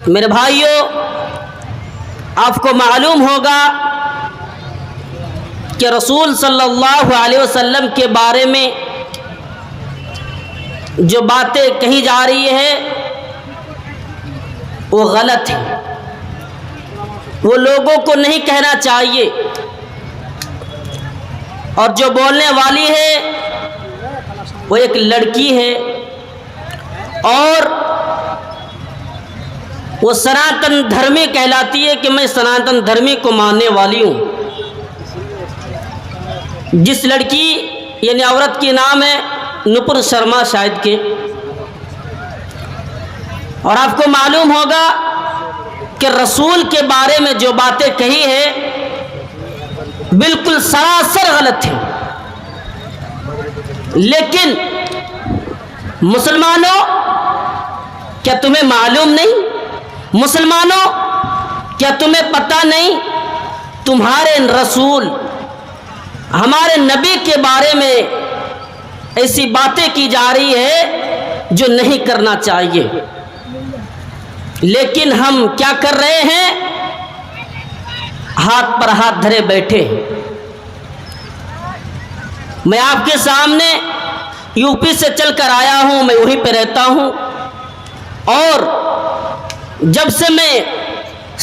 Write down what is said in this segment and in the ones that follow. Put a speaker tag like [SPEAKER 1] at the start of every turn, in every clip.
[SPEAKER 1] میرے بھائیوں، آپ کو معلوم ہوگا کہ رسول صلی اللہ علیہ وسلم کے بارے میں جو باتیں کہی جا رہی ہے وہ غلط ہے، وہ لوگوں کو نہیں کہنا چاہیے، اور جو بولنے والی ہے وہ ایک لڑکی ہے اور وہ سناتن دھرمی کہلاتی ہے کہ میں سناتن دھرمی کو ماننے والی ہوں۔ جس لڑکی یعنی عورت کی نام ہے نپر شرما شاید کے، اور آپ کو معلوم ہوگا کہ رسول کے بارے میں جو باتیں کہی ہے بالکل سراسر غلط ہے۔ لیکن مسلمانوں، کیا تمہیں معلوم نہیں؟ مسلمانوں، کیا تمہیں پتہ نہیں تمہارے رسول ہمارے نبی کے بارے میں ایسی باتیں کی جا رہی ہے جو نہیں کرنا چاہیے، لیکن ہم کیا کر رہے ہیں؟ ہاتھ پر ہاتھ دھرے بیٹھے ہیں۔ میں آپ کے سامنے یو پی سے چل کر آیا ہوں، میں وہیں پہ رہتا ہوں، اور جب سے میں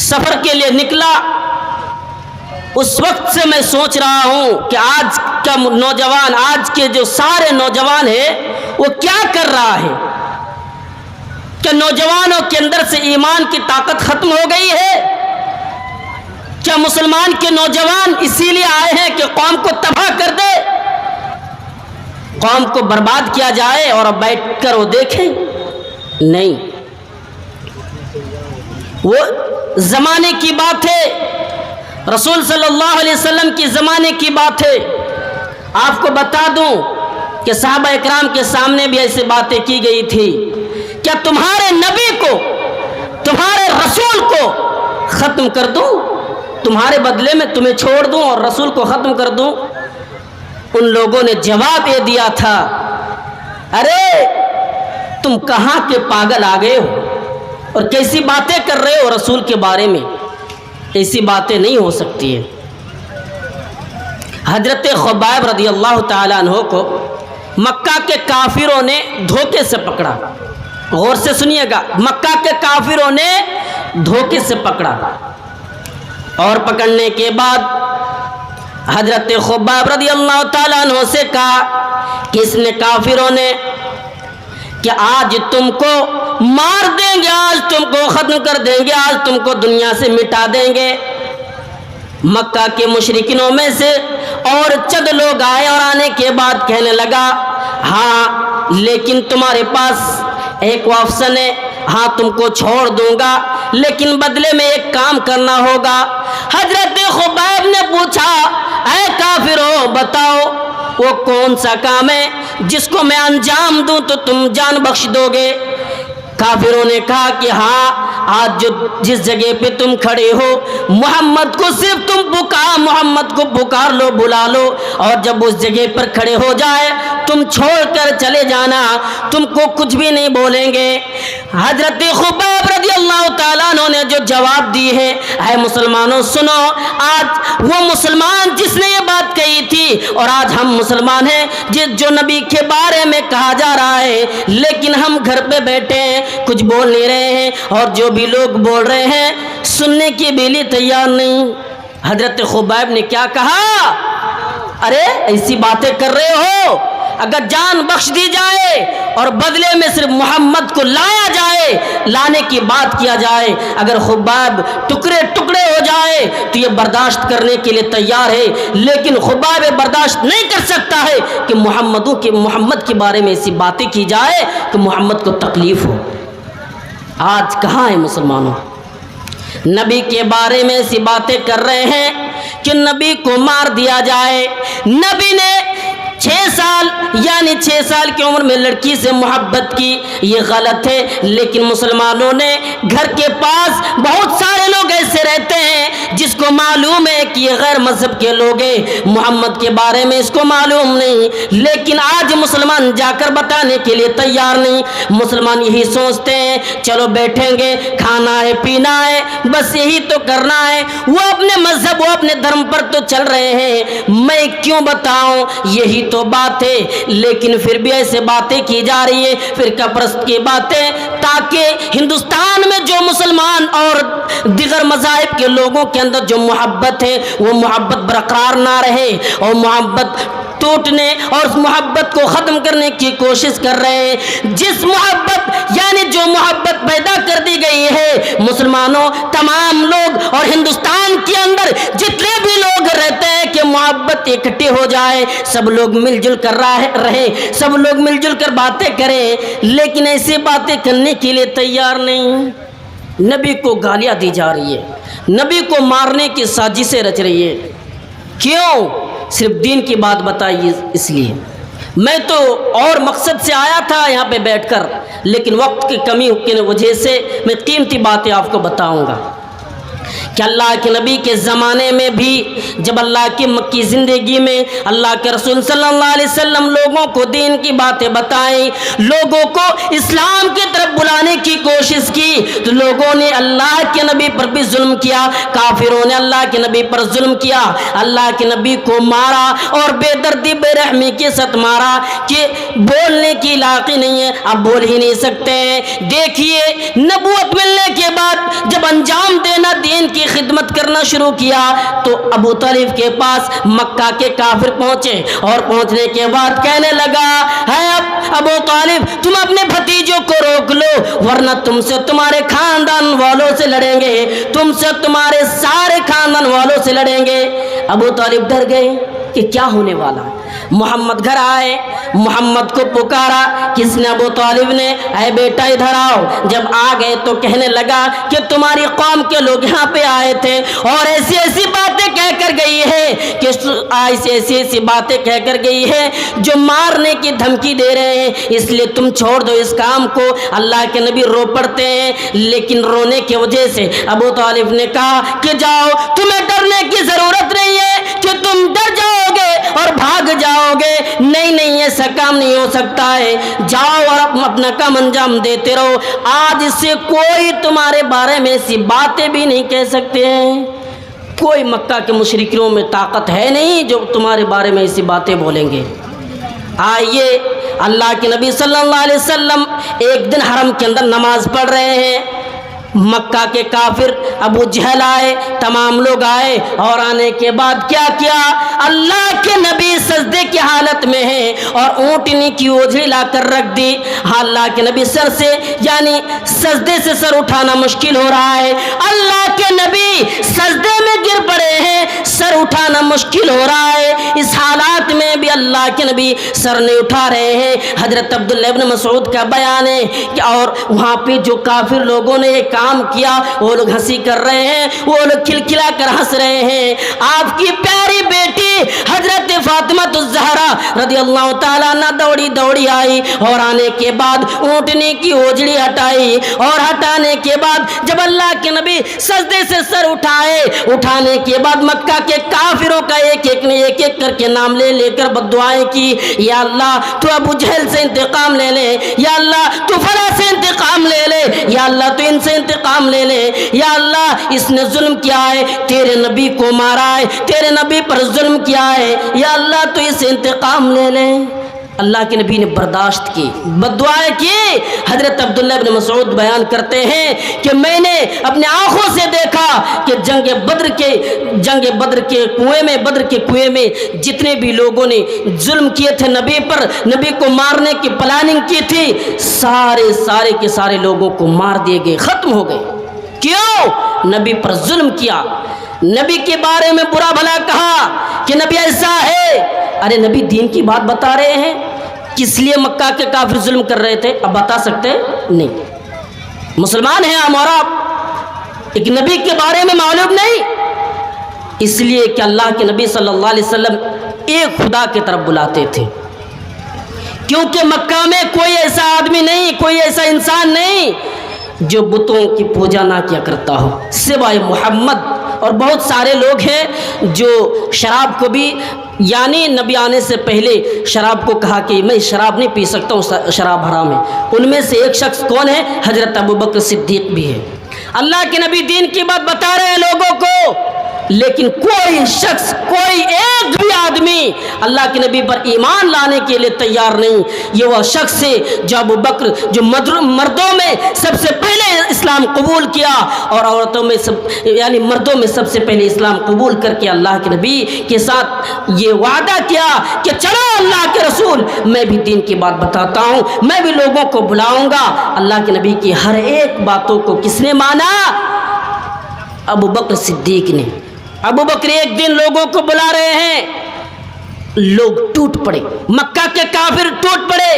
[SPEAKER 1] سفر کے لیے نکلا اس وقت سے میں سوچ رہا ہوں کہ آج کا نوجوان، آج کے جو سارے نوجوان ہیں وہ کیا کر رہا ہے؟ کیا نوجوانوں کے اندر سے ایمان کی طاقت ختم ہو گئی ہے؟ کیا مسلمان کے نوجوان اسی لیے آئے ہیں کہ قوم کو تباہ کر دے، قوم کو برباد کیا جائے اور اب بیٹھ کر وہ دیکھیں؟ نہیں، وہ زمانے کی بات ہے، رسول صلی اللہ علیہ وسلم کی زمانے کی بات ہے۔ آپ کو بتا دوں کہ صحابہ اکرام کے سامنے بھی ایسی باتیں کی گئی تھی۔ کیا تمہارے نبی کو، تمہارے رسول کو ختم کر دوں؟ تمہارے بدلے میں تمہیں چھوڑ دوں اور رسول کو ختم کر دوں؟ ان لوگوں نے جواب یہ دیا تھا، ارے تم کہاں کے پاگل آ گئے ہو اور کیسی باتیں کر رہے ہو رسول کے بارے میں؟ ایسی باتیں نہیں ہو سکتی ہے۔ حضرت خبیب رضی اللہ تعالیٰ عنہ کو مکہ کے کافروں نے دھوکے سے پکڑا۔ غور سے سنیے گا، مکہ کے کافروں نے دھوکے سے پکڑا، اور پکڑنے کے بعد حضرت خبیب رضی اللہ تعالیٰ عنہ سے کہا کہ اس نے کافروں نے کہ آج تم کو مار دیں گے، آج تم کو ختم کر دیں گے، آج تم کو دنیا سے مٹا دیں گے۔ مکہ کے مشرکینوں میں سے اور چند لوگ آئے، اور آنے کے بعد کہنے لگا، ہاں لیکن تمہارے پاس ایک آپشن ہے، ہاں تم کو چھوڑ دوں گا لیکن بدلے میں ایک کام کرنا ہوگا۔ حضرت خبیب نے پوچھا، اے کافروں بتاؤ وہ کون سا کام ہے جس کو میں انجام دوں تو تم جان بخش دو گے؟ کافروں نے کہا کہ ہاں، آج جس جگہ پہ تم کھڑے ہو محمد کو صرف تم محمد کو پکار لو، بلا لو، اور جب اس جگہ پر کھڑے ہو جائے تم چھوڑ کر چلے جانا، تم کو کچھ بھی نہیں بولیں گے۔ حضرت خبیب رضی اللہ تعالیٰ عنہ نے جو جواب دی ہے، اے مسلمانوں سنو، آج وہ مسلمان جس نے یہ بات کہی تھی اور آج ہم مسلمان ہیں جو نبی کے بارے میں کہا جا رہا ہے، لیکن ہم گھر پہ بیٹھے ہیں، کچھ بول نہیں رہے ہیں، اور جو بھی لوگ بول رہے ہیں سننے کے بھی لیے تیار نہیں۔ حضرت خبیب نے کیا کہا، ارے ایسی باتیں کر رہے ہو، اگر جان بخش دی جائے اور بدلے میں صرف محمد کو لایا جائے، لانے کی بات کیا جائے، اگر خبیب ٹکڑے ٹکڑے ہو جائے تو یہ برداشت کرنے کے لیے تیار ہے، لیکن خبیب برداشت نہیں کر سکتا ہے کہ محمد کے بارے میں ایسی باتیں کی جائے کہ محمد کو تکلیف ہو۔ آج کہاں ہے مسلمانوں؟ نبی کے بارے میں ایسی باتیں کر رہے ہیں کہ نبی کو مار دیا جائے۔ نبی نے 6 سال کی عمر میں لڑکی سے محبت کی، یہ غلط ہے، لیکن مسلمانوں نے گھر کے پاس بہت سارے لوگ ایسے رہتے ہیں جس جس کو معلوم ہے کہ یہ غیر مذہب کے لوگ ہیں, محمد کے بارے میں اس کو معلوم نہیں, لیکن آج مسلمان جا کر بتانے کے لیے تیار نہیں. مسلمان یہی سوچتے ہیں چلو بیٹھیں گے, کھانا ہے پینا ہے, بس یہی تو کرنا ہے. وہ اپنے مذہب وہ اپنے دھرم پر تو چل رہے ہیں, میں کیوں بتاؤں, یہی تو بات ہے. لیکن پھر بھی ایسے باتیں کی جا رہی ہے, فرقہ پرست کی باتیں, تاکہ ہندوستان میں جو مسلمان اور دیگر مذاہب کے لوگوں کے اندر جو محبت ہے وہ محبت برقرار نہ رہے, اور محبت ٹوٹنے اور اس محبت کو ختم کرنے کی کوشش کر رہے ہیں. جس محبت یعنی جو محبت پیدا کر دی گئی ہے مسلمانوں, تمام لوگ اور ہندوستان کے اندر جتنے بھی لوگ رہتے ہیں کہ محبت اکٹھی ہو جائے, سب لوگ مل جل کر رہے, سب لوگ مل جل کر باتیں کریں, لیکن ایسی باتیں کرنے کے لیے تیار نہیں. نبی کو گالیاں دی جا رہی ہے, نبی کو مارنے کی سازشیں رچ رہی ہے. کیوں؟ صرف دین کی بات بتائیے. اس لیے میں تو اور مقصد سے آیا تھا یہاں پہ بیٹھ کر, لیکن وقت کی کمی کی وجہ سے میں قیمتی باتیں آپ کو بتاؤں گا کہ اللہ کے نبی کے زمانے میں بھی جب اللہ کی مکی زندگی میں اللہ کے رسول صلی اللہ علیہ وسلم لوگوں کو دین کی باتیں بتائیں, لوگوں کو اسلام کی طرف بلانے کی کوشش کی, تو لوگوں نے اللہ کے نبی پر بھی ظلم کیا, کافروں نے اللہ کے نبی پر ظلم کیا, اللہ کے نبی کو مارا اور بے دردی بے رحمی کے ساتھ مارا کہ بولنے کی لاقی نہیں ہے, اب بول ہی نہیں سکتے ہیں. دیکھیے نبوت ملنے کے بعد جب انجام دینا دین کی خدمت کرنا شروع کیا تو ابو طالب کے پاس مکہ کے کافر پہنچے, اور پہنچنے کے بعد کہنے لگا ہے ابو طالب تم اپنے بھتیجوں کو روک لو ورنہ تم سے تمہارے خاندان والوں سے لڑیں گے, تم سے تمہارے سارے خاندان والوں سے لڑیں گے. ابو طالب ڈر گئے کہ کیا ہونے والا. محمد گھر آئے, محمد کو پکارا, کس نے؟ ابو طالب نے. اے بیٹا ادھر آؤ. جب آ گئے تو کہنے لگا کہ تمہاری قوم کے لوگ یہاں پہ آئے تھے اور ایسی ایسی باتیں کہہ کر گئی ہے کہ ایسی ایسی باتیں کہہ کر گئی ہے جو مارنے کی دھمکی دے رہے ہیں, اس لیے تم چھوڑ دو اس کام کو. اللہ کے نبی رو پڑتے ہیں, لیکن رونے کی وجہ سے ابو طالب نے کہا کہ جاؤ, تمہیں ڈرنے کی ضرورت نہیں ہے کہ تم ڈر جاؤ گے اور بھاگ جاؤ گے. نہیں ایسا کام نہیں ہو سکتا ہے, جاؤ اور اپنا کام انجام دیتے رہو. آج سے کوئی تمہارے بارے میں ایسی باتیں بھی نہیں کہہ سکتے ہیں. کوئی مکہ کے مشرکوں میں طاقت ہے نہیں جو تمہارے بارے میں ایسی باتیں بولیں گے. آئیے اللہ کے نبی صلی اللہ علیہ وسلم ایک دن حرم کے اندر نماز پڑھ رہے ہیں, مکہ کے کافر ابو جہل آئے, تمام لوگ آئے, اور آنے کے بعد کیا کیا, اللہ کے نبی سجدے کی حالت میں ہیں اور اونٹنی کی اوجھلی لا کر رکھ دی. اللہ کے نبی سر سے یعنی سجدے سے سر اٹھانا مشکل ہو رہا ہے, اللہ کے نبی سجدے میں گر پڑے ہیں, سر اٹھانا مشکل ہو رہا ہے. اس حالات میں بھی اللہ کے نبی سر نہیں اٹھا رہے ہیں. حضرت عبداللہ ابن مسعود کا بیان ہے کہ اور وہاں پہ جو کافر لوگوں نے کام کیا وہ لوگ ہنسی کر رہے ہیں, وہ لوگ کھلکھلا کر ہنس رہے ہیں. آپ کی پیاری بیٹی حضرت فاطمہ الزہرا رضی اللہ تعالیٰ عنہ دوڑی دوڑی آئی اور آنے کے بعد اونٹنی کی اوجھلی ہٹائی, اور ہٹانے کے بعد جب اللہ کے نبی سجدے سے سر اٹھائے, اٹھانے کے بعد مکہ کے کافروں کا ایک ایک نے ایک ایک کر کے نام لے لے کر بددعائیں کی. یا اللہ تو ابو جہل سے انتقام لے لے, یا اللہ تو فلاں سے انتقام لے لے, یا اللہ تو ان سے انتقام لے لے, یا اللہ اس نے ظلم کیا ہے, تیرے نبی کو مارا ہے, تیرے نبی پر ظلم کیا ہے, یا اللہ تو اس سے انتقام لے لے. اللہ کے نبی نے برداشت کی, بددعائیں کی. حضرت عبداللہ ابن مسعود بیان کرتے ہیں کہ میں نے اپنے آنکھوں سے دیکھا کہ جنگ بدر کے کنویں میں جتنے بھی لوگوں نے ظلم کیے تھے نبی پر, نبی کو مارنے کی پلاننگ کی تھی, سارے کے سارے لوگوں کو مار دیے گئے, ختم ہو گئے. کیوں؟ نبی پر ظلم کیا, نبی کے بارے میں برا بھلا کہا کہ نبی ایسا ہے. ارے نبی دین کی بات بتا رہے ہیں, کس لیے مکہ کے کافر ظلم کر رہے تھے اب بتا سکتے نہیں. مسلمان ہیں ہم, اور آپ ایک نبی کے بارے میں معلوم نہیں, اس لیے کہ اللہ کے نبی صلی اللہ علیہ وسلم ایک خدا کی طرف بلاتے تھے. کیونکہ مکہ میں کوئی ایسا آدمی نہیں, کوئی ایسا انسان نہیں جو بتوں کی پوجا نہ کیا کرتا ہو سوائے محمد اور بہت سارے لوگ ہیں جو شراب کو بھی یعنی نبی آنے سے پہلے شراب کو کہا کہ میں شراب نہیں پی سکتا ہوں، شراب حرام ہے۔ ان میں سے ایک شخص کون ہے؟ حضرت ابوبکر صدیق بھی ہے۔ اللہ کے نبی دین کی بات بتا رہے ہیں لوگوں کو، لیکن کوئی شخص، کوئی ایک بھی آدمی اللہ کے نبی پر ایمان لانے کے لیے تیار نہیں۔ یہ وہ شخص ہے جو ابوبکر، جو مردوں میں سب سے پہلے اسلام قبول کیا اور عورتوں میں یعنی مردوں میں سب سے پہلے اسلام قبول کر کے اللہ کے نبی کے ساتھ یہ وعدہ کیا کہ چلو اللہ کے رسول، میں بھی دین کی بات بتاتا ہوں، میں بھی لوگوں کو بلاؤں گا۔ اللہ کے نبی کی ہر ایک باتوں کو کس نے مانا؟ ابوبکر صدیق نے۔ ابوبکر ایک دن لوگوں کو بلا رہے ہیں، لوگ ٹوٹ پڑے، مکہ کے کافر ٹوٹ پڑے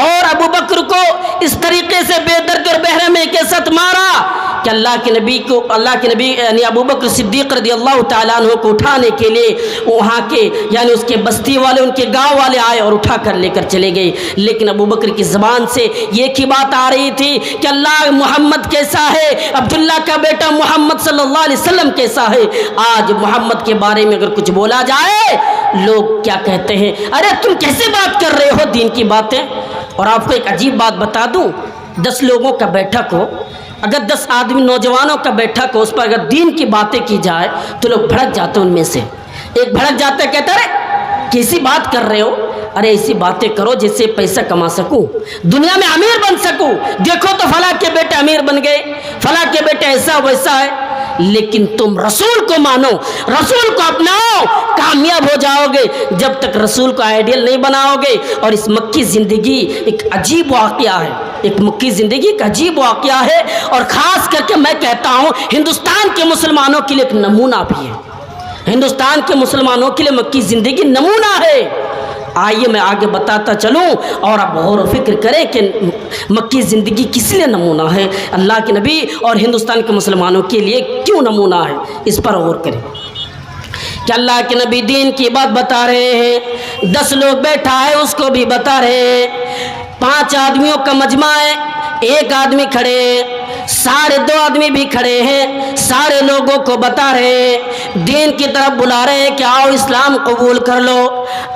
[SPEAKER 1] اور ابوبکر کو اس طریقے سے بے دردی اور بہرحمی کے ساتھ مارا کہ اللہ کے نبی یعنی ابوبکر صدیق رضی اللہ تعالیٰ عنہ کو اٹھانے کے لیے وہاں کے یعنی اس کے بستی والے، ان کے گاؤں والے آئے اور اٹھا کر لے کر چلے گئے۔ لیکن ابوبکر کی زبان سے ایک ہی بات آ رہی تھی کہ اللہ محمد کیسا ہے، عبداللہ کا بیٹا محمد صلی اللہ علیہ وسلم کیسا ہے۔ آج محمد کے بارے میں اگر کچھ بولا جائے، لوگ کیا کہتے ہیں؟ ارے تم کیسے بات کر رہے ہو دین کی باتیں؟ اور آپ کو ایک عجیب بات بتا دوں، 10 لوگوں کا بیٹھک ہو، اگر 10 آدمی نوجوانوں کا بیٹھک ہو، اس پر اگر دین کی باتیں کی جائے تو لوگ بھڑک جاتے ہیں۔ ان میں سے ایک بھڑک جاتا ہے، کہتا ہے کیسی بات کر رہے ہو؟ ارے ایسی باتیں کرو جس سے پیسہ کما سکوں، دنیا میں امیر بن سکوں۔ دیکھو تو فلاں کے بیٹے امیر بن گئے، فلاں کے بیٹے ایسا ویسا ہے۔ لیکن تم رسول کو مانو، رسول کو اپناؤ، کامیاب ہو جاؤ گے۔ جب تک رسول کو آئیڈیل نہیں بناؤ گے۔ اور اس مکی زندگی ایک عجیب واقعہ ہے، ایک مکی زندگی ایک عجیب واقعہ ہے، اور خاص کر کے میں کہتا ہوں ہندوستان کے مسلمانوں کے لیے ایک نمونہ بھی ہے۔ ہندوستان کے مسلمانوں کے لیے مکی زندگی نمونہ ہے۔ آئیے میں آگے بتاتا چلوں اور آپ غور و فکر کریں کہ مکی زندگی کس لیے نمونہ ہے، اللہ کے نبی اور ہندوستان کے مسلمانوں کے لیے کیوں نمونہ ہے، اس پر غور کریں کہ اللہ کے نبی دین کی بات بتا رہے ہیں، 10 لوگ بیٹھا ہے اس کو بھی بتا رہے ہیں، 5 آدمیوں کا مجمع ہے، 1 آدمی کھڑے ہیں، سارے 2 آدمی بھی کھڑے ہیں، سارے لوگوں کو بتا رہے ہیں، دین کی طرف بلا رہے ہیں کہ آؤ اسلام قبول کر لو،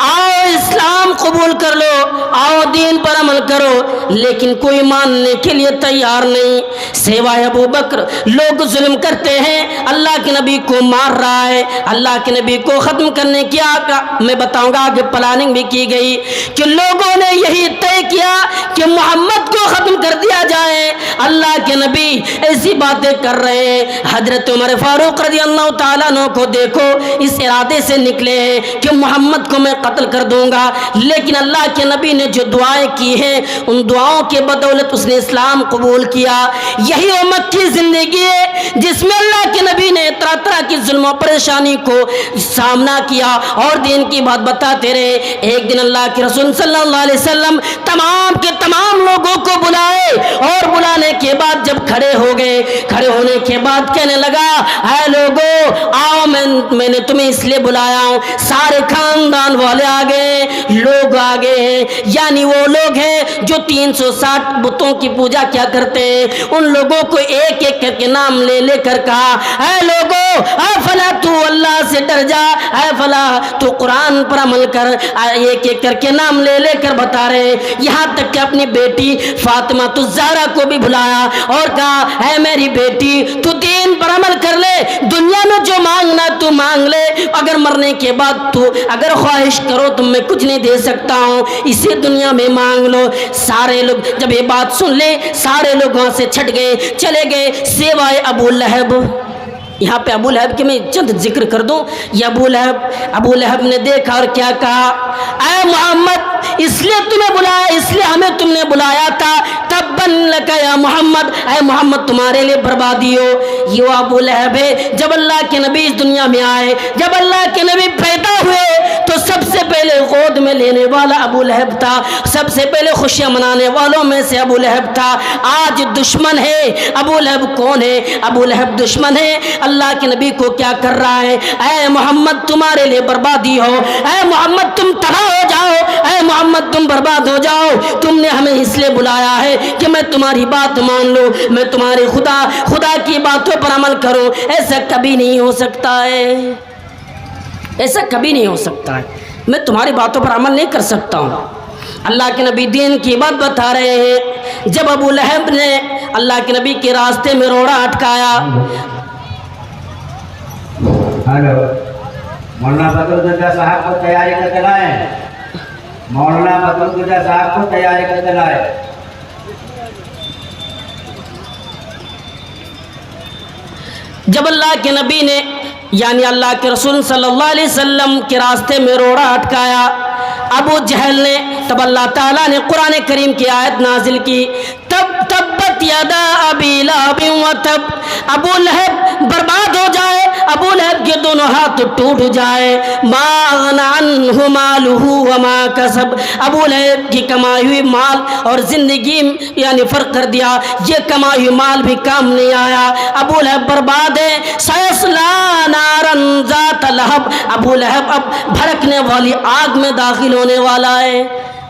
[SPEAKER 1] آؤ اسلام قبول کر لو، آؤ دین پر عمل کرو۔ لیکن کوئی ماننے کے لیے تیار نہیں، سوائے ابوبکر۔ لوگ ظلم کرتے ہیں، اللہ کے نبی کو مار رہا ہے، اللہ کے نبی کو ختم کرنے کی میں بتاؤں گا آگے پلاننگ بھی کی گئی کہ لوگوں نے یہی طے کیا کہ محمد کو ختم کر دیا جائے۔ اللہ کے نبی ایسی باتیں کر رہے ہیں۔ حضرت عمر فاروق رضی اللہ تعالیٰ عنہ کو دیکھو، اس ارادے سے نکلے ہیں کہ محمد کو میں قتل کر دوں گا، لیکن اللہ کے نبی نے جو دعائیں کی ہیں ان دعاؤں کے بدولت اس نے اسلام قبول کیا۔ یہی وہ مکی زندگی ہے جس میں اللہ کے نبی نے طرح طرح کی ظلم و پریشانی کو سامنا کیا اور دین کی بات بتاتے رہے۔ ایک دن اللہ کے رسول صلی اللہ علیہ وسلم تمام کے تمام لوگوں کو بلائے، اور بلانے کے بعد جب کھڑے ہو گئے، کھڑے ہونے کے بعد کہنے لگا، اے لوگوں آؤ، میں نے تمہیں اس لیے بلایا ہوں، سارے خاندان والے آ گئے، لوگ آ گئے ہیں، یعنی وہ لوگ ہیں جو 360 بتوں کی پوجا کیا کرتے ہیں۔ ان لوگوں کو ایک ایک کر کے نام لے لے کر کہا، اے لوگوں، اے فلاں تو اللہ سے ڈر جا، اے فلاں تو قرآن پر عمل کر۔ ایک ایک کر کے نام لے لے کر بتا رہے ہیں، یہاں تک کہ اپنی بیٹی فاطمہ الزہرا کو بھی بلایا اور کہا، اے میری بیٹی تو دین پر عمل کر لے، دنیا میں جو مانگنا تو مانگ لے، اگر مرنے کے بعد تو اگر خواہش کرو تو میں کچھ نہیں دے سکتا ہوں، اسی دنیا میں مانگ لو۔ سارے لوگ جب یہ بات سن لے، سارے لوگ وہاں سے چھٹ گئے، چلے گئے سوائے ابو لہب۔ یہاں پہ ابو لہب کے میں چند ذکر کر دوں۔ یہ ابو لہب نے دیکھا اور کیا کہا، اے محمد اس لیے تمہیں بلایا، اس لیے ہمیں تم نے بلایا تھا، تبا لک یا محمد، اے محمد تمہارے لیے بربادی ہو۔ یہ وہ ابو لہب ہے جب اللہ کے نبی اس دنیا میں آئے، جب اللہ کے نبی پیدا ہوئے تو سب سے پہلے گود میں لینے والا ابو لہب تھا، سب سے پہلے خوشیاں منانے والوں میں سے ابو لہب تھا۔ آج دشمن ہے ابو لہب۔ کون ہے ابو لہب؟ دشمن ہے۔ اللہ کے نبی کو کیا کر رہا ہے، اے محمد تمہارے لیے بربادی ہو، اے محمد تم تباہ ہو جاؤ، اے محمد تم برباد ہو جاؤ، تم نے ہمیں اس لیے بلایا ہے کہ میں تمہاری بات مان لوں، میں تمہارے خدا کی باتوں باتوں پر عمل کروں. ایسا کبھی نہیں ہو سکتا ہے, ایسا کبھی نہیں ہو سکتا ہے. میں تمہاری باتوں پر عمل نہیں کر سکتا ہوں. اللہ کے نبی دین کی بات بتا رہے ہیں. جب ابو لہب نے اللہ کے نبی کے راستے میں روڑا اٹکایا.
[SPEAKER 2] ہلو, مولانا بدرالدجا صاحب کو تیاری کرتے لائیں. مولانا بدرالدجا صاحب کو تیاری کرتے لائیں.
[SPEAKER 1] جب اللہ کے نبی نے یعنی اللہ کے رسول صلی اللہ علیہ وسلم کے راستے میں روڑا اٹکایا ابو جہل نے, تب اللہ تعالیٰ نے قرآن کریم کی آیت نازل کی. تبت یدا ابی لہب وتب, ابو لہب برباد ہو جائے, ابو لہب کے دونوں ہاتھ ٹوٹ جائے. ما اغنی عنہ مالہ وما کسب, ابو لہب کی کمائی ہوئی مال اور زندگی یعنی فرق کر دیا, یہ کمائی ہوئی مال بھی کام نہیں آیا. ابو لہب برباد ہے. سیصلی نارا ذات لہب, ابو لہب اب بھڑکنے والی آگ میں داخل ہونے والا ہے.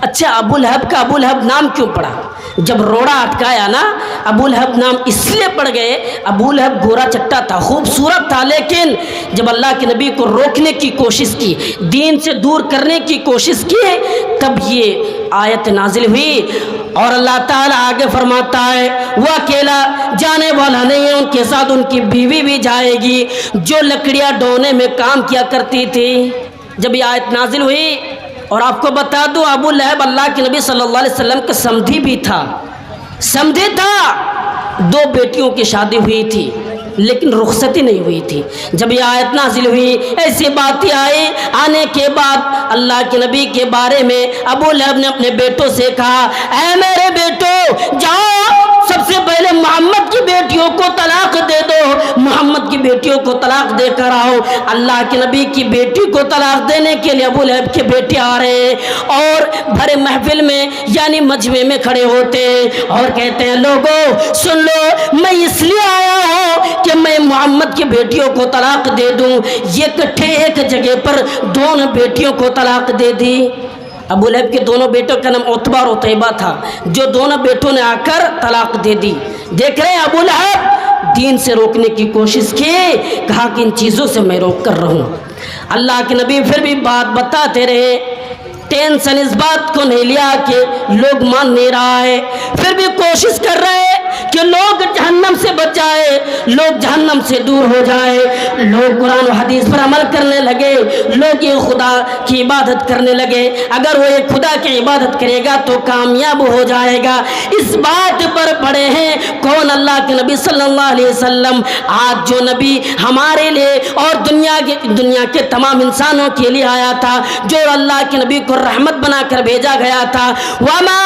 [SPEAKER 1] اچھا, ابو لہب کا ابو لہب نام کیوں پڑا؟ جب روڑا اٹکایا نا, ابو لہب نام اس لیے پڑ گئے. ابو لہب گورا چٹا تھا, خوبصورت تھا, لیکن جب اللہ کے نبی کو روکنے کی کوشش کی, دین سے دور کرنے کی کوشش کی, تب یہ آیت نازل ہوئی. اور اللہ تعالیٰ آگے فرماتا ہے وہ اکیلا جانے والا نہیں ہے, ان کے ساتھ ان کی بیوی بھی جائے گی جو لکڑیاں ڈھونے میں کام کیا کرتی تھی. جب یہ آیت نازل ہوئی, اور آپ کو بتا دوں ابو لہب اللہ کے نبی صلی اللہ علیہ وسلم کا سمدھی بھی تھا, سمدھی تھا. 2 بیٹیوں کی شادی ہوئی تھی لیکن رخصتی نہیں ہوئی تھی. جب یہ آیت نازل ہوئی, ایسی باتیں آئی, آنے کے بعد اللہ کے نبی کے بارے میں ابو لہب نے اپنے بیٹوں سے کہا, اے میرے بیٹو جاؤ, سب سے پہلے محمد کی بیٹیوں کو طلاق دے دو, محمد کی بیٹیوں کو طلاق دے کر آؤ. اللہ کے نبی کی بیٹی کو طلاق دینے کے لیے ابو لہب کے بیٹے آ رہے ہیں اور بھرے محفل میں یعنی مجمع میں کھڑے ہوتے ہیں اور کہتے ہیں لوگوں سن لو, میں اس لیے آیا ہوں کہ میں محمد کی بیٹیوں کو طلاق دے دوں. یہ کٹھے ایک جگہ پر دونوں بیٹیوں کو طلاق دے دی. ابو لہب کے دونوں بیٹوں کا نام عتبہ اور عتیبہ تھا, جو دونوں بیٹوں نے آ کر طلاق دے دی. دیکھ رہے ہیں ابو لہب دین سے روکنے کی کوشش کی, کہا کہ ان چیزوں سے میں روک کر رہوں. اللہ کے نبی پھر بھی بات بتاتے رہے, ٹینشن اس بات کو نہیں لیا کہ لوگ مان نہیں رہا ہے, پھر بھی کوشش کر رہے کہ لوگ جہنم سے بچ جائے, لوگ جہنم سے دور ہو جائے. لوگ قرآن و حدیث پر عمل کرنے لگے, لوگ یہ خدا کی عبادت کرنے لگے. اگر وہ ایک خدا کی عبادت کرے گا تو کامیاب ہو جائے گا. اس بات پر پڑے ہیں کون؟ اللہ کے نبی صلی اللہ علیہ وسلم. آج جو نبی ہمارے لیے اور دنیا کے تمام انسانوں کے لیے آیا تھا, جو اللہ کے نبی کو رحمت بنا کر بھیجا گیا تھا, وَمَا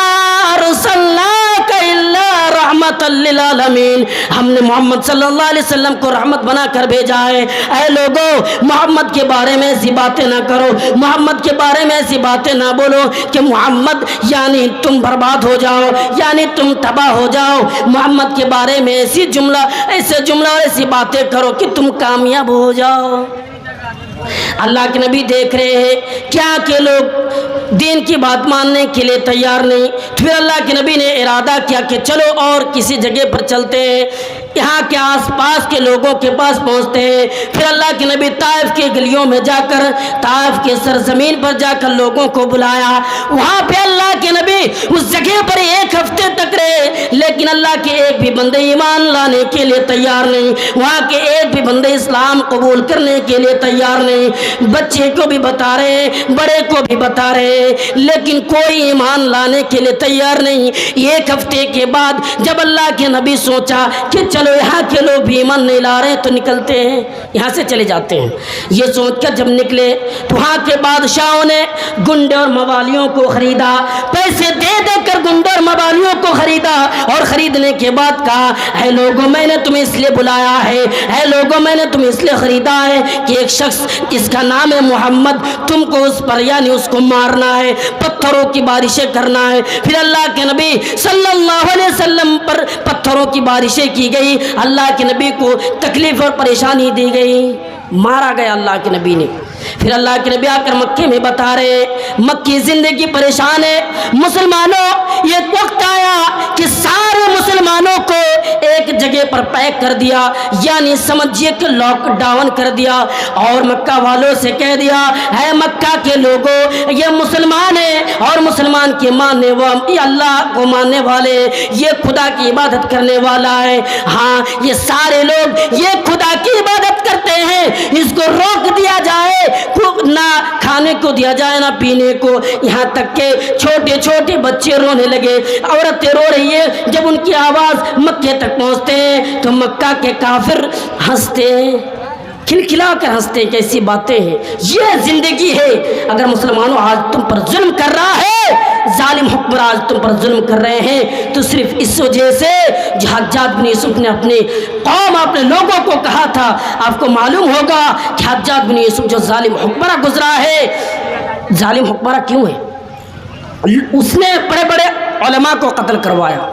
[SPEAKER 1] أَرْسَلْنَاكَ إِلَّا رَحْمَةً لِّلْعَالَمِينَ, ہم نے محمد صلی اللہ علیہ وسلم کو رحمت بنا کر بھیجا ہے. اے لوگو, محمد کے بارے میں ایسی باتیں نہ کرو, محمد کے بارے میں ایسی باتیں نہ بولو کہ محمد یعنی تم برباد ہو جاؤ, یعنی تم تباہ ہو جاؤ. محمد کے بارے میں ایسے جملہ اور ایسی باتیں کرو کہ تم کامیاب ہو جاؤ. اللہ کے نبی دیکھ رہے ہیں کیا کہ لوگ دین کی بات ماننے کے لیے تیار نہیں. پھر اللہ کے نبی نے ارادہ کیا کہ چلو اور کسی جگہ پر چلتے ہیں, یہاں کے آس پاس کے لوگوں کے پاس پہنچتے ہیں. پھر اللہ کے نبی طائف کے گلیوں میں جا کر, طائف کے سرزمین پر جا کر لوگوں کو بلایا. وہاں پہ اللہ کے نبی اس جگہ پر 1 ہفتے تک رہے, لیکن اللہ کے ایک بھی بندے ایمان لانے کے لیے تیار نہیں, وہاں کے ایک بھی بندے اسلام قبول کرنے کے لیے تیار نہیں. بچے کو بھی بتا رہے, بڑے کو بھی بتا رہے, لیکن کوئی ایمان لانے کے لیے تیار نہیں. 1 ہفتے کے بعد جب اللہ کے نبی سوچا کہ چلو یہاں کے لوگ بھی ایمان نہیں لا رہے تو نکلتے ہیں, یہاں سے چلے جاتے ہیں. یہ سوچ کر جب نکلے تو وہاں کے بادشاہوں نے گنڈے اور موالیوں کو خریدا, پیسے دے دے کر گنڈے اور موالیوں کو خریدا, اور خریدنے کے بعد کہا اے لوگوں میں نے تمہیں اس لیے بلایا ہے, اے لوگوں میں نے تمہیں اس لیے خریدا ہے کہ ایک شخص جس کا نام ہے محمد, تم کو اس پر یعنی اس کو مارنا ہے, پتھروں کی بارشیں کرنا ہے. پھر اللہ کے نبی صلی اللہ علیہ وسلم پر پتھروں کی بارشیں کی گئی, اللہ کے نبی کو تکلیف اور پریشانی دی گئی, مارا گیا اللہ کے نبی نے. پھر اللہ کے نبی آ کر مکے میں بتا رہے مکی زندگی پریشان ہے مسلمانوں، یہ وقت آیا کہ سارے مسلمانوں کو ایک جگہ پر پیک کر دیا، یعنی سمجھیے کہ لاک ڈاؤن کر دیا، اور مکہ والوں سے کہہ دیا ہے مکہ کے لوگوں یہ مسلمان ہیں اور مسلمان کے ماننے والے، یہ اللہ کو ماننے والے، یہ خدا کی عبادت کرنے والا ہے، ہاں یہ سارے لوگ یہ خدا کی عبادت کرتے ہیں، اس کو روک دیا جائے، نہ کھانے کو دیا جائے نہ پینے کو، یہاں تک کہ چھوٹے چھوٹے بچے رونے لگے، عورتیں رو رہی ہے، جب ان کی آواز مکے تک پہنچتے ہیں تو مکہ کے کافر ہنستے ہیں، کھلکھلا کر ہنستے ہیں، کیسی باتیں ہیں، یہ زندگی ہے۔ اگر مسلمانوں آج تم پر ظلم کر رہا ہے، ظالم حکمراں آج تم پر ظلم کر رہے ہیں، تو صرف اس وجہ سے جو حجاج بن یوسف نے اپنے قوم اپنے لوگوں کو کہا تھا، آپ کو معلوم ہوگا کہ حجاج بن یوسف جو ظالم حکمراں گزرا ہے، ظالم حکمراں کیوں ہے؟ اس نے بڑے بڑے علماء کو قتل کروایا،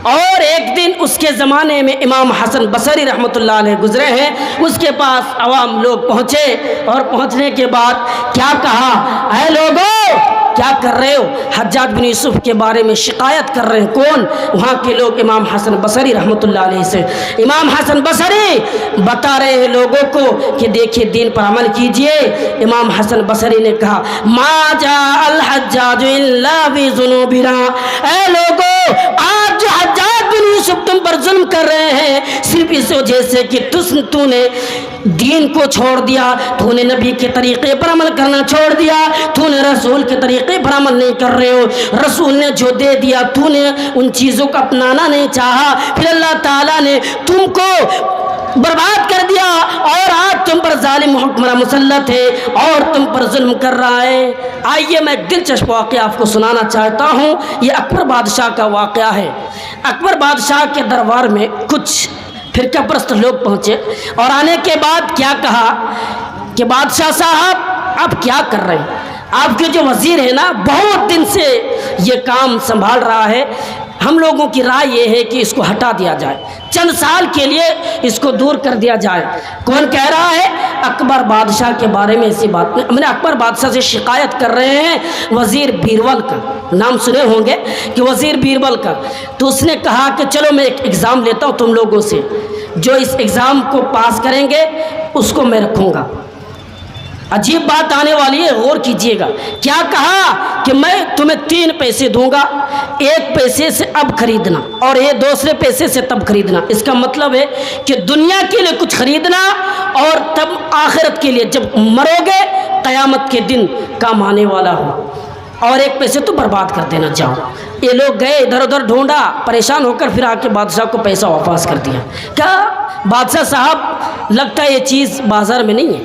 [SPEAKER 1] اور ایک دن اس کے زمانے میں امام حسن بصری رحمۃ اللہ علیہ گزرے ہیں، اس کے پاس عوام لوگ پہنچے، اور پہنچنے کے بعد کیا کہا، اے لوگوں کیا کر رہے ہو؟ حجاج بن یوسف کے بارے میں شکایت کر رہے ہیں، کون؟ وہاں کے لوگ امام حسن بصری رحمۃ اللہ علیہ سے۔ امام حسن بصری بتا رہے ہیں لوگوں کو کہ دیکھیے دین پر عمل کیجئے۔ امام حسن بصری نے کہا ما جاء الحجاج الا بذنوبنا، اے لوگوں آج جو حجاج بن یوسف تم پر ظلم کر رہے ہیں صرف اس وجہ سے کہ تو نے دین کو چھوڑ دیا، تو نے نبی کے طریقے پر عمل کرنا چھوڑ دیا، تو نے رسول کے طریقے پر عمل نہیں کر رہے ہو، رسول نے جو دے دیا تو نے ان چیزوں کو اپنانا نہیں چاہا، پھر اللہ تعالیٰ نے تم کو برباد کر دیا، اور آج تم پر ظالم حکمراں مسلط ہے اور تم پر ظلم کر رہا ہے۔ آئیے میں ایک دلچسپ واقعہ آپ کو سنانا چاہتا ہوں، یہ اکبر بادشاہ کا واقعہ ہے۔ اکبر بادشاہ کے دربار میں کچھ فرقہ پرست لوگ پہنچے، اور آنے کے بعد کیا کہا کہ بادشاہ صاحب آپ کیا کر رہے ہیں؟ آپ کے جو وزیر ہے نا بہت دن سے یہ کام سنبھال رہا ہے، ہم لوگوں کی رائے یہ ہے کہ اس کو ہٹا دیا جائے، چند سال کے لیے اس کو دور کر دیا جائے۔ کون کہہ رہا ہے؟ اکبر بادشاہ کے بارے میں ایسی بات ہم نے اکبر بادشاہ سے شکایت کر رہے ہیں، وزیر بیربل کا نام سنے ہوں گے کہ وزیر بیربل کا، تو اس نے کہا کہ چلو میں ایک ایگزام لیتا ہوں تم لوگوں سے، جو اس ایگزام کو پاس کریں گے اس کو میں رکھوں گا۔ عجیب بات آنے والی ہے، غور کیجئے گا۔ کیا کہا کہ میں تمہیں 3 پیسے دوں گا، 1 پیسے سے اب خریدنا اور یہ دوسرے پیسے سے تب خریدنا۔ اس کا مطلب ہے کہ دنیا کے لیے کچھ خریدنا اور تب آخرت کے لیے جب مرو گے قیامت کے دن کام آنے والا ہو، اور 1 پیسے تو برباد کر دینا جاؤ۔ یہ لوگ گئے ادھر ادھر ڈھونڈا، پریشان ہو کر پھر آ کے بادشاہ کو پیسہ واپس کر دیا۔ کیا بادشاہ صاحب لگتا ہے یہ چیز بازار میں نہیں ہے۔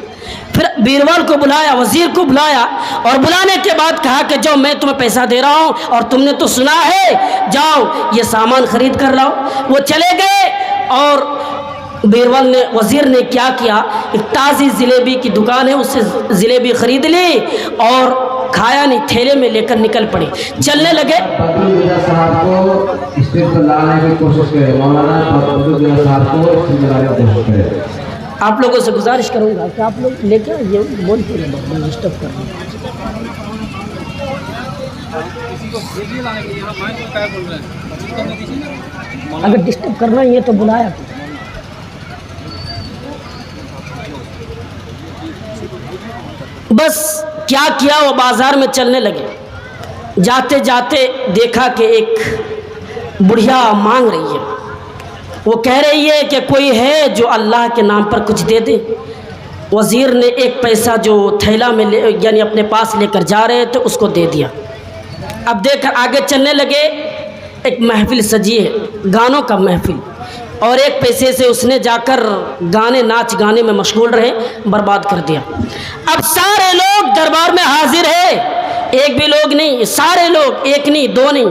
[SPEAKER 1] پھر بیربل کو بلایا، وزیر کو بلایا، اور بلانے کے بعد کہا کہ جاؤ میں تمہیں پیسہ دے رہا ہوں اور تم نے تو سنا ہے، جاؤ یہ سامان خرید کر لاؤ۔ وہ چلے گئے، اور بیربل نے وزیر نے کیا کیا، ایک تازی جلیبی کی دکان ہے، اس سے جلیبی خرید لی اور کھایا نہیں، تھیلے میں لے کر نکل پڑے، چلنے لگے۔
[SPEAKER 2] صاحب کو اسٹیج پر لانے کی کوشش کرے، مولانا صاحب کو اسٹیج پر لانے کی کوشش کرے۔
[SPEAKER 1] آپ لوگوں سے گزارش کروں گا کہ آپ لوگ لے کے یہ بولتے رہے، ڈسٹرب کر رہے ہیں۔ اگر ڈسٹرب کرنا ہی ہے تو بلایا تو۔ بس کیا کیا، وہ بازار میں چلنے لگے، جاتے جاتے دیکھا کہ ایک بڑھیا مانگ رہی ہے، وہ کہہ رہی ہے کہ کوئی ہے جو اللہ کے نام پر کچھ دے دے۔ وزیر نے 1 پیسہ جو تھیلا میں یعنی اپنے پاس لے کر جا رہے تھے اس کو دے دیا۔ اب دیکھ کر آگے چلنے لگے، ایک محفل سجی ہے، گانوں کا محفل، اور 1 پیسے سے اس نے جا کر گانے ناچ گانے میں مشغول رہے، برباد کر دیا۔ اب سارے لوگ دربار میں حاضر ہیں، ایک بھی لوگ نہیں، سارے لوگ، 1 نہیں 2 نہیں۔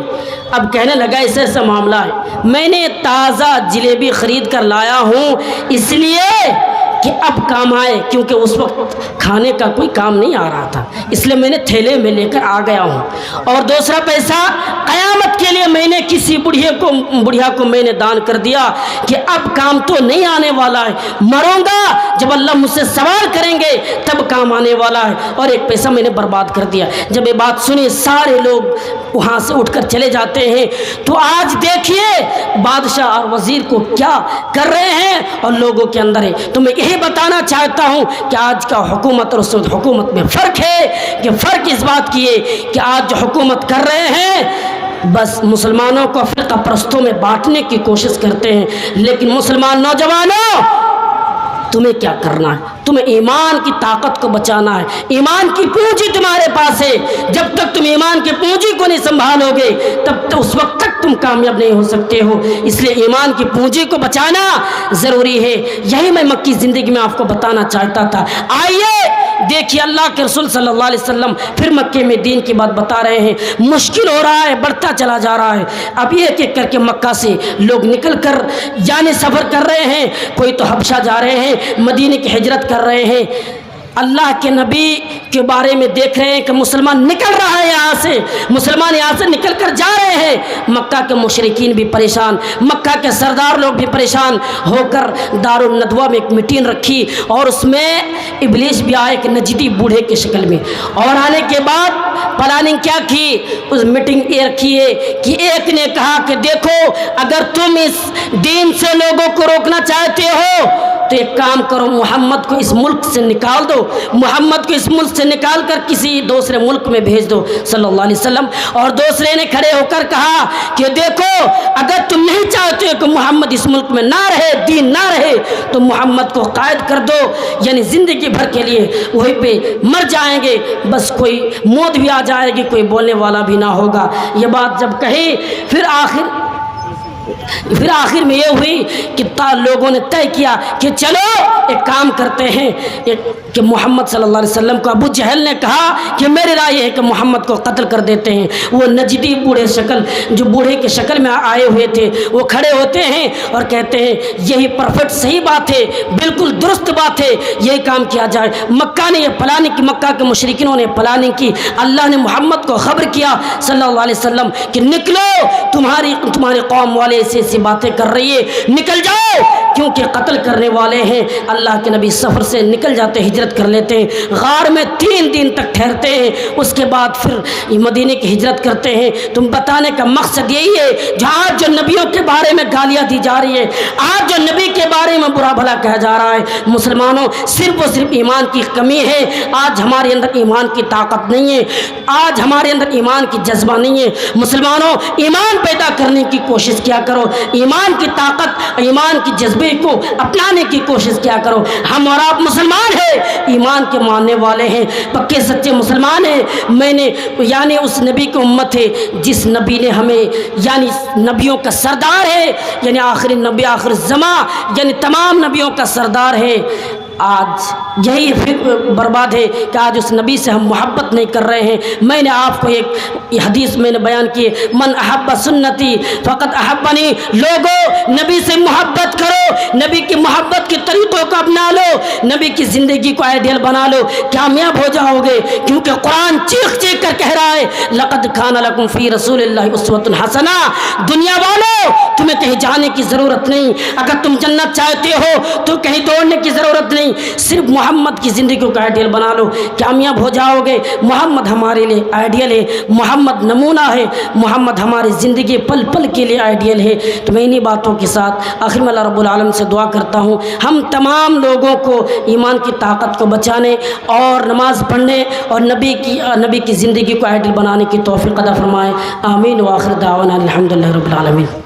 [SPEAKER 1] اب کہنے لگا ایسا معاملہ ہے، میں نے تازہ جلیبی خرید کر لایا ہوں، اس لیے کہ اب کام آئے، کیونکہ اس وقت کھانے کا کوئی کام نہیں آ رہا تھا، اس لیے میں نے تھیلے میں لے کر آ گیا ہوں۔ اور دوسرا پیسہ قیامت کے لیے میں نے کسی بڑھیا کو میں نے دان کر دیا کہ اب کام تو نہیں آنے والا ہے، مروں گا جب اللہ مجھ سے سوال کریں گے تب کام آنے والا ہے، اور ایک پیسہ میں نے برباد کر دیا۔ جب یہ بات سنی سارے لوگ وہاں سے اٹھ کر چلے جاتے ہیں۔ تو آج دیکھیے بادشاہ اور وزیر کو کیا کر رہے ہیں اور لوگوں کے اندر ہے۔ تو میں یہی بتانا چاہتا ہوں کہ آج کا حکومت اور اس وقت حکومت میں فرق ہے، کہ فرق اس بات کی ہے کہ آج جو حکومت کر رہے ہیں بس مسلمانوں کو فرقہ پرستوں میں بانٹنے کی کوشش کرتے ہیں، لیکن مسلمان نوجوانوں تمہیں کیا کرنا ہے؟ تمہیں ایمان کی طاقت کو بچانا ہے، ایمان کی پونجی تمہارے پاس ہے۔ جب تک تم ایمان کی پونجی کو نہیں سنبھالو گے تب اس وقت تک تم کامیاب نہیں ہو سکتے ہو، اس لیے ایمان کی پونجی کو بچانا ضروری ہے۔ یہی میں مکی زندگی میں آپ کو بتانا چاہتا تھا۔ آئیے دیکھیے اللہ کے رسول صلی اللہ علیہ وسلم پھر مکے میں دین کی بات بتا رہے ہیں، مشکل ہو رہا ہے، بڑھتا چلا جا رہا ہے۔ اب ایک ایک کر کے مکہ سے لوگ نکل کر جانے سفر کر رہے ہیں، کوئی تو حبشہ جا رہے ہیں، مدینے کی ہجرت کر رہے ہیں۔ اللہ کے نبی کے بارے میں دیکھ رہے ہیں کہ مسلمان نکل رہا ہے یہاں سے، مسلمان یہاں سے نکل کر جا رہے ہیں۔ مکہ کے مشرکین بھی پریشان، مکہ کے سردار لوگ بھی پریشان ہو کر دارالندوہ میں ایک میٹنگ رکھی، اور اس میں ابلیس بھی آئے کہ نجدی بوڑھے کی شکل میں، اور آنے کے بعد پلاننگ کیا کی؟ اس میٹنگ یہ رکھی ہے کہ ایک نے کہا کہ دیکھو اگر تم اس دین سے لوگوں کو روکنا چاہتے ہو تو ایک کام کرو، محمد کو اس ملک سے نکال دو، محمد کو اس ملک سے نکال کر کسی دوسرے ملک میں بھیج دو صلی اللہ علیہ وسلم۔ اور دوسرے نے کھڑے ہو کر کہا کہ دیکھو اگر تم نہیں چاہتے ہو کہ محمد اس ملک میں نہ رہے، دین نہ رہے، تو محمد کو قائد کر دو، یعنی زندگی بھر کے لیے وہیں پہ مر جائیں گے، بس کوئی موت بھی آ جائے گی، کوئی بولنے والا بھی نہ ہوگا۔ یہ بات جب کہی پھر آخر میں یہ ہوئی کہ لوگوں نے طے کیا کہ چلو ایک کام کرتے ہیں کہ محمد صلی اللہ علیہ وسلم کو ابو جہل نے کہا کہ میری رائے یہ ہے کہ محمد کو قتل کر دیتے ہیں۔ وہ نجدی بوڑھے کے شکل میں آئے ہوئے تھے، وہ کھڑے ہوتے ہیں اور کہتے ہیں یہی پرفیکٹ صحیح بات ہے، بالکل درست بات ہے، یہی کام کیا جائے۔ مکہ نے یہ پلاننگ کی، مکہ کے مشرکینوں نے پلاننگ کی، اللہ نے محمد کو خبر کیا صلی اللہ علیہ وسلم کہ نکلو، تمہاری قوم والے ایسی باتیں کر رہی ہے، نکل جاؤ، کیونکہ قتل کرنے والے ہیں۔ اللہ کے نبی سفر سے نکل جاتے، ہجرت کر لیتے ہیں، غار میں 3 دن تک ٹھہرتے ہیں، اس کے بعد پھر مدینے کی ہجرت کرتے ہیں۔ تم بتانے کا مقصد یہی ہے جہاں جو نبیوں کے بارے میں گالیاں دی جا رہی ہے، آج جو نبی کے بارے میں برا بھلا کہا جا رہا ہے، مسلمانوں صرف و صرف ایمان کی کمی ہے۔ آج ہمارے اندر ایمان کی طاقت نہیں ہے، آج ہمارے اندر ایمان کی جذبہ نہیں ہے۔ مسلمانوں ایمان پیدا کرنے کی کوشش کیا کرو، ایمان کی طاقت، ایمان کی جذبے کو اپنانے کی کوشش کیا کرو۔ ہم اور آپ مسلمان ہیں، ایمان کے ماننے والے ہیں، پکے سچے مسلمان ہیں۔ میں نے یعنی اس نبی کی امت ہے جس نبی نے ہمیں، یعنی نبیوں کا سردار ہے، یعنی آخری نبی، آخر زمان، یعنی تمام نبیوں کا سردار ہے۔ آج یہی برباد ہے کہ آج اس نبی سے ہم محبت نہیں کر رہے ہیں۔ میں نے آپ کو ایک حدیث میں نے بیان کی، من احب سنتی فقط احبنی، لوگوں نبی سے محبت کرو، نبی کی محبت کے طریقوں کو اپنا لو، نبی کی زندگی کو آئیڈیل بنا لو، کامیاب ہو جاؤ گے، کیونکہ قرآن چیخ چیخ کر کہہ رہا ہے لقد کان لکم فی رسول اللہ اسوۃ حسنہ۔ دنیا والوں تمہیں کہیں جانے کی ضرورت نہیں، اگر تم جنت چاہتے ہو تو کہیں دوڑنے کی ضرورت نہیں، صرف محمد کی زندگی کو آئیڈیل بنا لو، کامیاب ہو جاؤ گے۔ محمد ہمارے لیے آئیڈیل ہے، محمد نمونہ ہے، محمد ہماری زندگی پل پل کے لیے آئیڈیل ہے۔ تو میں انہی باتوں کے ساتھ آخر میں اللہ رب العالمین سے دعا کرتا ہوں ہم تمام لوگوں کو ایمان کی طاقت کو بچانے اور نماز پڑھنے اور نبی کی زندگی کو آئیڈیل بنانے کی توفیق عطا فرمائے۔ آمین۔ وآخر دعوانا الحمدللہ رب العالمین۔